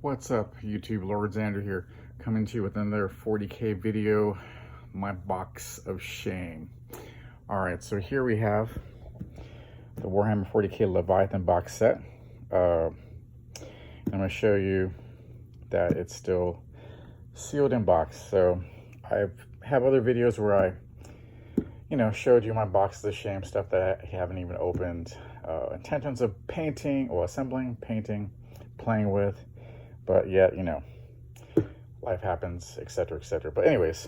What's up, YouTube? Lord Xander here, coming to you with another 40K video, my box of shame. Alright, so here we have the Warhammer 40K Leviathan box set. I'm going to show you that it's still sealed in box. So I have other videos where I, showed you my box of shame, stuff that I haven't even opened. Intentions of painting or assembling, painting, playing with. But yet, life happens, etc., etc. But anyways,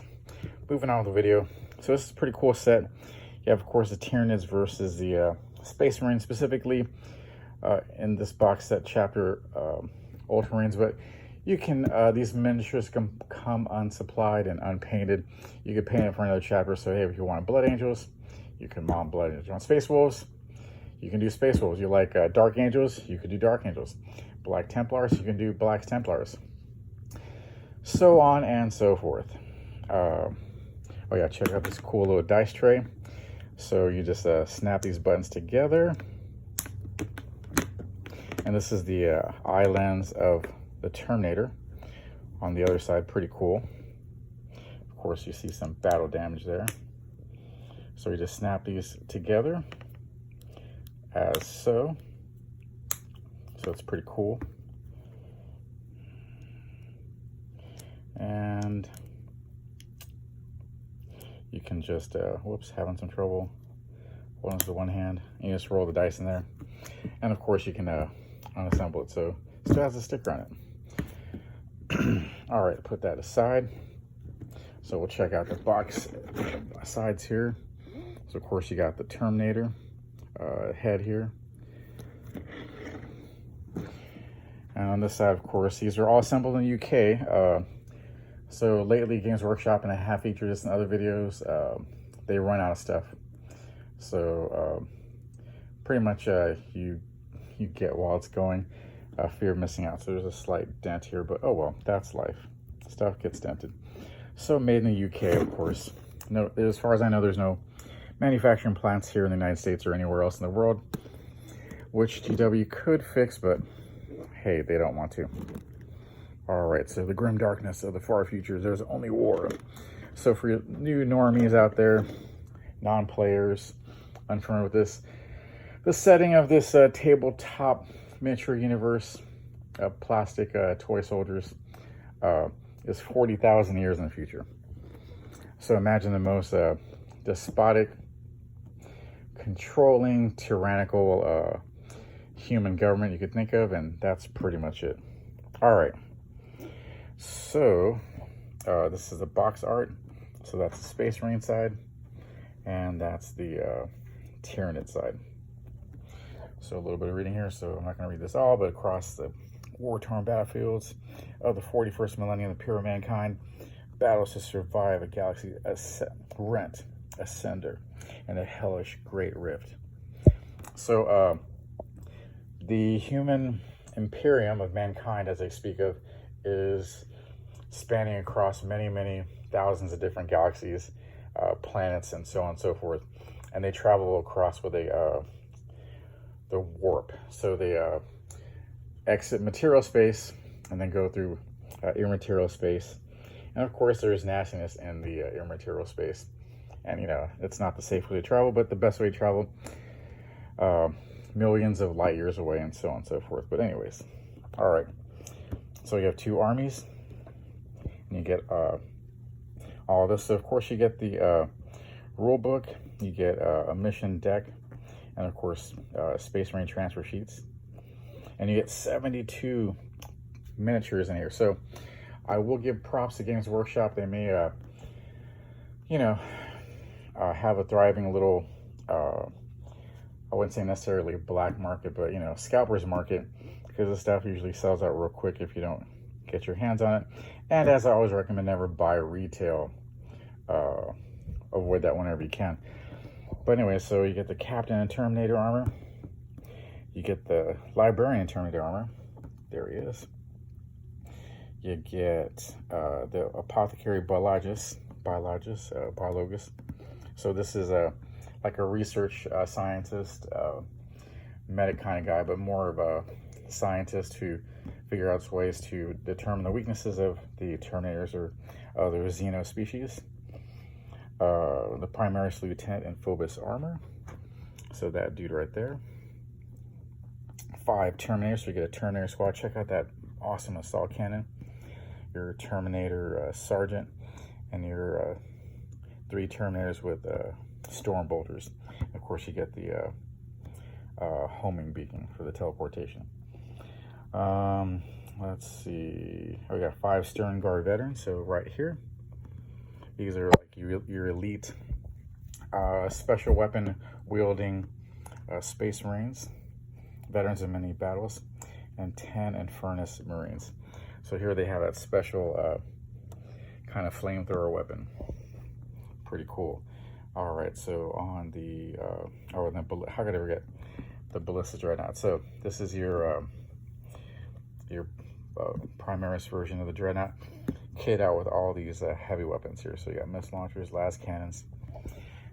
moving on with the video. So this is a pretty cool set. You have, of course, the Tyranids versus the Space Marines, specifically in this box set chapter, Ultramarines. But you can, these miniatures can come unsupplied and unpainted. You could paint it for another chapter. So hey, if you want Blood Angels, you can mount Blood Angels. You want Space Wolves, you can do Space Wolves. You like Dark Angels, you could do Dark Angels. Black Templars, you can do Black Templars. So on and so forth. Oh yeah, check out this cool little dice tray. So you just snap these buttons together. And this is the eye lens of the Terminator. On the other side, pretty cool. Of course, you see some battle damage there. So we just snap these together as so. So it's pretty cool. And you can just, whoops, having some trouble holding to one hand. And you just roll the dice in there. And of course you can unassemble it. So it still has a sticker on it. All right, put that aside. So we'll check out the box sides here. So of course you got the Terminator head here. And on this side, of course, these are all assembled in the UK. So lately, Games Workshop, and I have featured this in other videos, they run out of stuff. So pretty much you get while it's going, fear of missing out. So there's a slight dent here, but oh well, that's life. Stuff gets dented. So made in the UK, of course. No, as far as I know, there's no manufacturing plants here in the United States or anywhere else in the world, which GW could fix, but hey, they don't want to. All right, so the grim darkness of the far future, there's only war. So for you new normies out there, non-players, unfamiliar with this, the setting of this tabletop miniature universe of plastic toy soldiers is 40,000 years in the future. So imagine the most despotic, controlling, tyrannical human government you could think of, and that's pretty much it. All right, so this is the box art. So that's the Space Marine side, and that's the Tyranid side. So a little bit of reading here, so I'm not going to read this all, but across the war-torn battlefields of the 41st millennium, the pure mankind battles to survive a galaxy rent asunder and a hellish great rift. So the human imperium of mankind, as they speak of, is spanning across many, many thousands of different galaxies, planets, and so on and so forth. And they travel across with the warp. So they exit material space and then go through immaterial space. And of course, there's nastiness in the immaterial space. And, it's not the safe way to travel, but the best way to travel. Millions of light years away, and so on and so forth. But anyways, all right, so you have two armies, and you get all of this. So of course you get the rule book, you get a mission deck, and of course Space Marine transfer sheets, and you get 72 miniatures in here. So I will give props to Games Workshop. They may have a thriving little I wouldn't say necessarily black market, but scalpers market, because the stuff usually sells out real quick if you don't get your hands on it. And as I always recommend, never buy retail. Avoid that whenever you can. But anyway, so you get the Captain and Terminator armor. You get the Librarian Terminator armor. There he is. You get the Apothecary Biologus. So this is like a research scientist, medic kind of guy, but more of a scientist who figure out ways to determine the weaknesses of the Terminators or other Xeno species. The Primaris Lieutenant in Phobos armor. So that dude right there. 5 Terminators, so you get a Terminator squad. Check out that awesome assault cannon. Your Terminator Sergeant, and your 3 Terminators with Storm Bolters. Of course, you get the homing beacon for the teleportation. Let's see. Oh, we got 5 Stern Guard veterans. So right here, these are like your elite special weapon wielding Space Marines, veterans of many battles, and 10 Infernus Marines. So here they have that special kind of flamethrower weapon. Pretty cool. All right, so on the how could I forget the ballistic dreadnought? So this is your Primaris version of the dreadnought, kit out with all these heavy weapons here. So you got missile launchers, las cannons,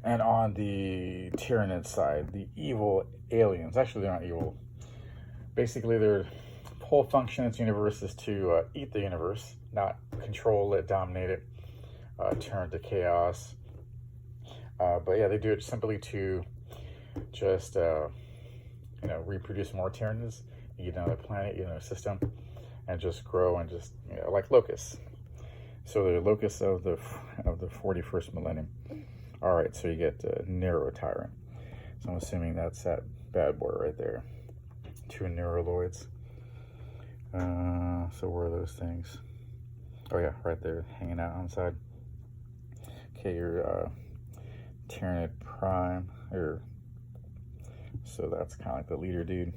and on the Tyranid side, the evil aliens. Actually, they're not evil. Basically, their whole function in this universe is to eat the universe, not control it, dominate it, turn to chaos. But yeah, they do it simply to just reproduce more Tyranids, eat another planet, eat another system, and just grow and just like locusts. So they're locusts of the 41st millennium. All right, so you get Nero Tyrant. So I'm assuming that's that bad boy right there. 2 Neuroloids. So where are those things? Oh yeah, right there, hanging out on the side. Okay, your Tyranid Prime, so that's kind of like the leader dude.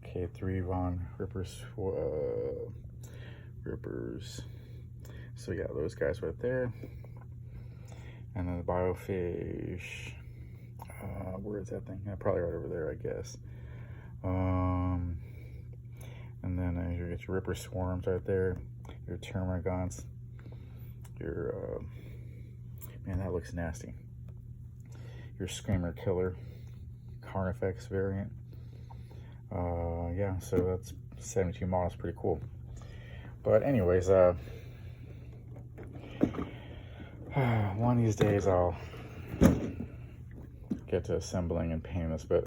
Okay, 3 Von Rippers. So yeah, those guys right there. And then the Biophage. Where is that thing? Yeah, probably right over there, I guess. And then you get your Ripper Swarms right there. Your Termagants. Your man, that looks nasty. Your Screamer Killer Carnifex variant. Yeah, so that's 72 models, pretty cool. But anyways, one of these days I'll get to assembling and painting this, but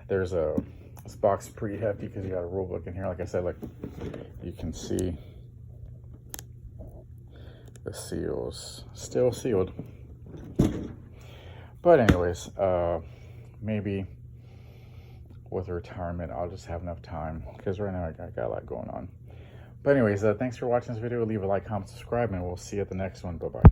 there's this box is pretty hefty because you got a rule book in here. Like I said, like you can see the seals still sealed. But anyways, maybe with retirement I'll just have enough time, because right now I got a lot going on. But anyways, thanks for watching this video. Leave a like, comment, subscribe, and we'll see you at the next one. Bye bye.